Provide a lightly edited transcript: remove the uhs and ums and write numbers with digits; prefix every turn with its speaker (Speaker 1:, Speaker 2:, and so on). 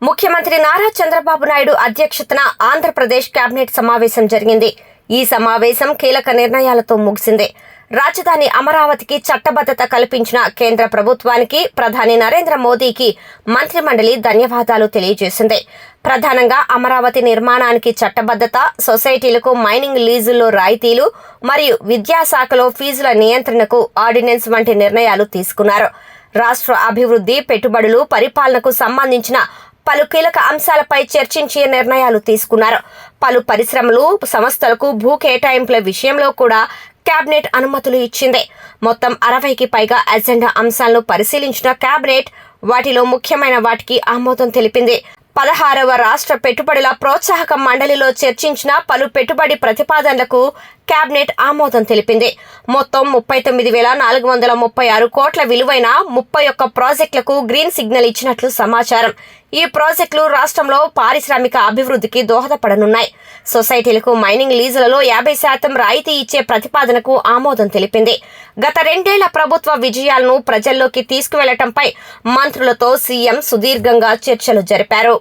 Speaker 1: ముఖ్యమంత్రి నారా చంద్రబాబు నాయుడు అధ్యక్షతన ఆంధ్రప్రదేశ్ కేబినెట్ సమావేశం జరిగింది. ఈ సమావేశం కీలక నిర్ణయాలతో ముగిసింది. రాజధాని అమరావతికి చట్టబద్ధత కల్పించిన కేంద్ర ప్రభుత్వానికి ప్రధాని నరేంద్ర మోదీకి మంత్రిమండలి ధన్యవాదాలు తెలియజేసింది. ప్రధానంగా అమరావతి నిర్మాణానికి చట్టబద్ధత, సొసైటీలకు మైనింగ్ లీజుల్లో రాయితీలు మరియు విద్యాశాఖలో ఫీజుల నియంత్రణకు ఆర్డినెన్స్ వంటి నిర్ణయాలు తీసుకున్నారు. రాష్ట్ర అభివృద్ధి, పెట్టుబడులు, పరిపాలనకు సంబంధించిన పలు కీలక అంశాలపై చర్చించి నిర్ణయాలు తీసుకున్నారు. పలు పరిశ్రమలు, సంస్థలకు భూ కేటాయింపుల విషయంలో కూడా కేబినెట్ అనుమతులు ఇచ్చింది. మొత్తం 60కి పైగా ఎజెండా అంశాలను పరిశీలించిన కేబినెట్ వాటిలో ముఖ్యమైన వాటికి ఆమోదం తెలిపింది. 16వ రాష్ట్ర పెట్టుబడుల ప్రోత్సాహక మండలిలో చర్చించిన పలు పెట్టుబడి ప్రతిపాదనలకు కేబినెట్ ఆమోదం తెలిపింది. మొత్తం 39,436 కోట్ల విలువైన 31 ప్రాజెక్టులకు గ్రీన్ సిగ్నల్ ఇచ్చినట్లు సమాచారం. ఈ ప్రాజెక్టులు రాష్ట్రంలో పారిశ్రామిక అభివృద్ధికి దోహదపడనున్నాయి. సొసైటీలకు మైనింగ్ లీజులలో 50% రాయితీ ఇచ్చే ప్రతిపాదనకు ఆమోదం తెలిపింది. గత 2 ఏళ్ల ప్రభుత్వ విజయాలను ప్రజల్లోకి తీసుకువెళ్లటంపై మంత్రులతో సీఎం సుదీర్ఘంగా చర్చలు జరిపారు.